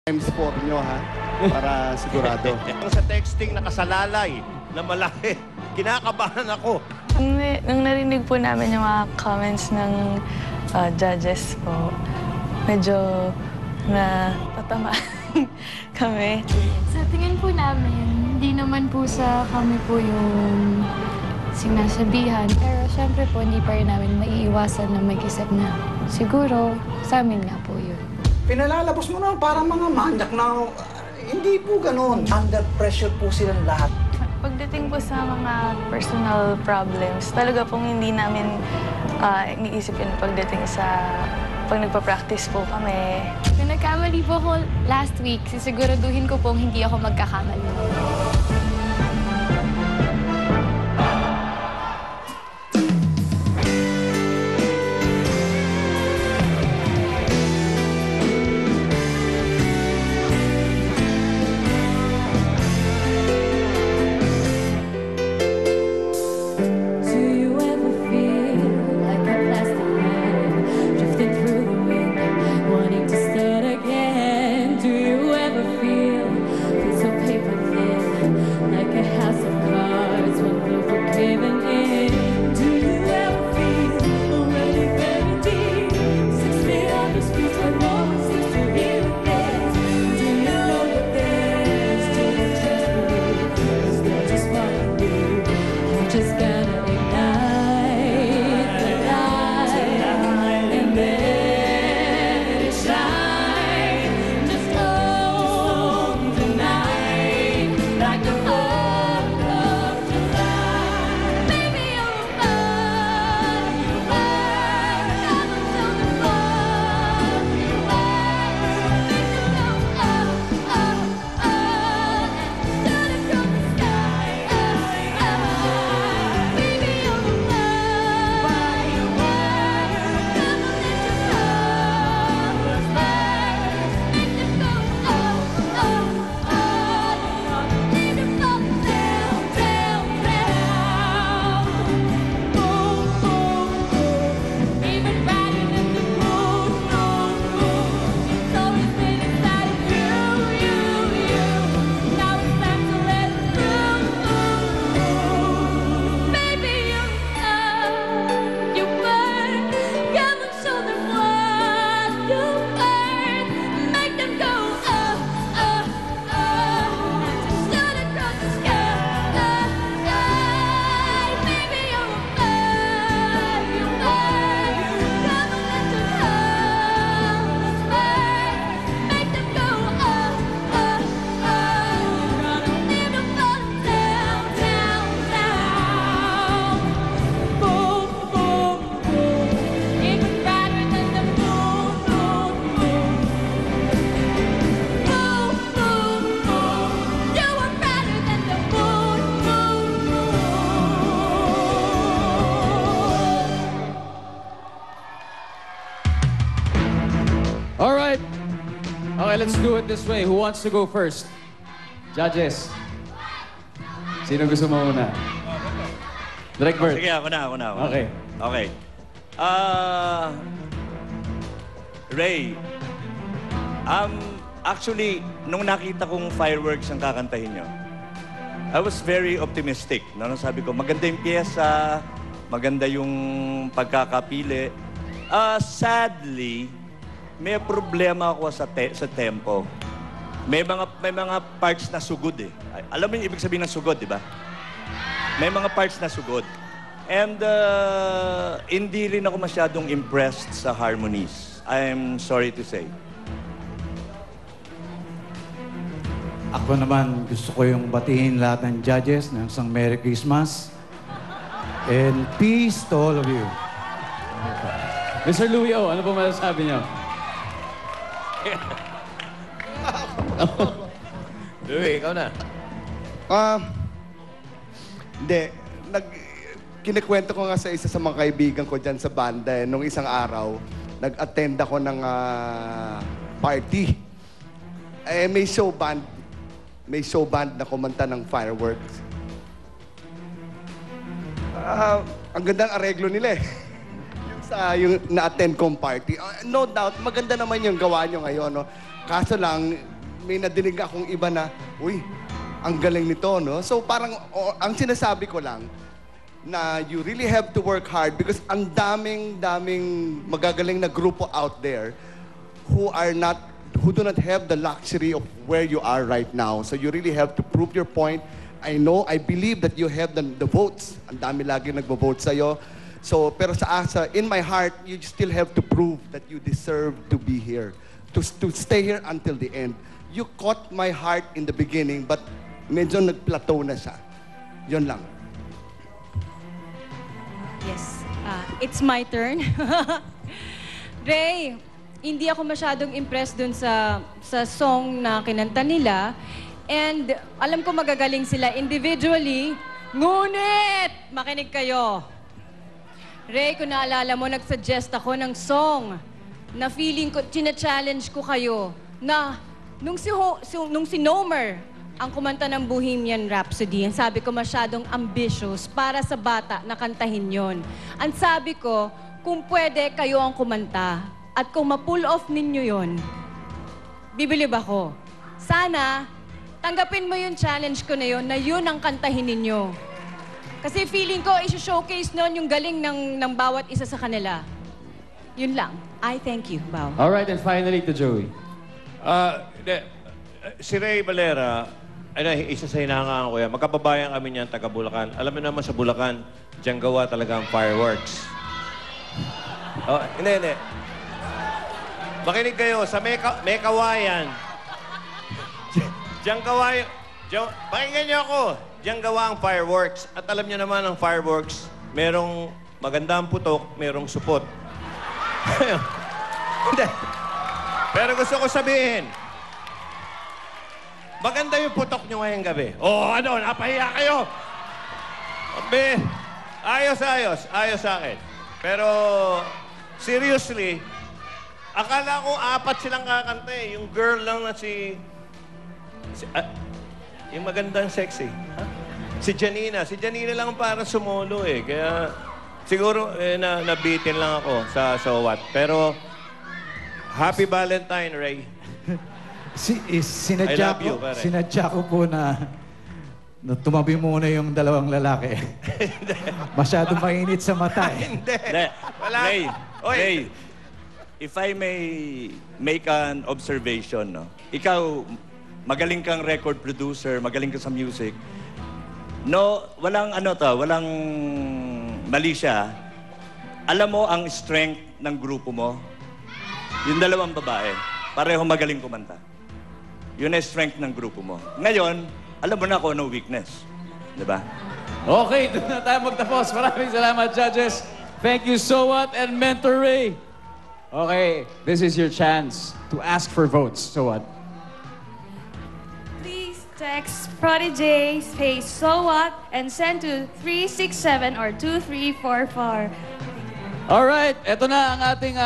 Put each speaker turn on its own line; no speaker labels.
times 4 nyo, ha? Para sigurado.
Sa texting nakasalalay na malaki, kinakabahan ako.
Nung narinig po namin yung mga comments ng judges po, medyo natatama kami.
Sa tingin po namin, hindi naman po sa kami po yung sinasabihan. Pero syempre po, hindi pa rin namin maiiwasan na mag-isip na siguro sa amin nga po yun.
Pinalalabas mo na parang mga manyak na hindi po ganun. Under pressure po silang lahat.
Pagdating po sa mga personal problems, talaga pong hindi namin iniisip yun pagdating sa pag nagpa-practice po kami.
Kung nagkamali po ako last week, sisiguraduhin ko pong hindi ako magkakamali.
All right. Okay, let's do it this way. Who wants to go first? Judges. Sino gusto mo muna? Direct Bert.
Sige, ako na.
Okay.
Okay. Ray, actually, nung nakita kong fireworks ang kakantahin nyo, I was very optimistic. No? Sabi ko, maganda yung pyesa, maganda yung pagkakapili. Sadly, may problema ako sa tempo. May mga parts na sugod eh. Alam mo yung ibig sabihin ng sugod, di ba? May mga parts na sugod. And hindi rin ako masyadong impressed sa harmonies. I'm sorry to say.
Ako naman, gusto ko yung batiin lahat ng judges ng isang Merry Christmas. And peace to all of you.
Mr. Louie O, ano po masasabi niyo?
Louie, ikaw na.
Hindi. Kinikwento ko nga sa isa sa mga kaibigan ko dyan sa banda. Nung isang araw, nag-attend ako ng party. May show band. May show band na kumanta ng fireworks. Ang gandang areglo nila eh. Yung na-attend kong party. No doubt, maganda naman yung gawa nyo ngayon. No? Kaso lang, may nadinig akong iba na, uy, ang galing nito, no? So parang, ang sinasabi ko lang, na you really have to work hard because ang daming magagaling na grupo out there who do not have the luxury of where you are right now. So you really have to prove your point. I believe that you have the votes. Ang dami lagi nagvo-vote sa'yo. So, pero in my heart, you still have to prove that you deserve to be here. To stay here until the end. You caught my heart in the beginning, but medyo nag-plateau na siya. Yun lang.
Yes, it's my turn. Ray, hindi ako masyadong impressed dun sa song na kinanta nila. And alam ko magagaling sila individually. Ngunit, makinig kayo. Ray, kung naalala mo, nag-suggest ako ng song na feeling ko, china-challenge ko kayo na nung si Nomer ang kumanta ng Bohemian Rhapsody, ang sabi ko masyadong ambitious para sa bata na kantahin yon. Ang sabi ko, kung pwede, kayo ang kumanta. At kung ma-pull off ninyo yon, bibilib ako. Sana, tanggapin mo yung challenge ko na yun ang kantahin ninyo. Kasi feeling ko, isi-showcase noon yung galing ng bawat isa sa kanila. Yun lang. I thank you, Bao.
All right, and finally to Joey.
Si Ray Valera, isa sa hinahangaan ko yan. Magkababayan kami niyan, taga Bulacan. Alam mo naman sa Bulacan, diyan gawa talaga ang fireworks. Oh, hindi. Makinig kayo, sa Mekawayan. Diyan gawa pakinggan niyo ako. Diyan gawa ang fireworks. At alam niyo naman ang fireworks, merong magandang putok, merong supot. Hindi. Pero gusto ko sabihin, maganda yung putok nyo ngayong gabi. Napahiya kayo. Abe, ayos sa akin. Pero, seriously, akala ko 4 silang kakanta eh. Yung girl lang na yung magandang sexy. Si Janina. Si Janina lang para sumolo eh. Kaya, siguro, nabitin lang ako sa So What. Pero, Happy Valentine, Ray.
Sinadya ko po na tumabi muna yung dalawang lalaki. Masyadong mainit sa mata eh.
Hindi. Wala.
Ray, if I may make an observation, no? Ikaw, magaling kang record producer, magaling ka sa music. No, walang mali siya. Alam mo ang strength ng grupo mo? Yung dalawang babae, pareho magaling kumanta. Yun ang strength ng grupo mo. Ngayon, alam mo na kung ano weakness. Diba?
Okay, doon na tayo magtapos. Maraming salamat, judges. Thank you, So What and Mentor Ray. Okay, this is your chance to ask for votes. So What?
Please text Prodigy space So What and send to 367 or 2344.
All right, eto na ang ating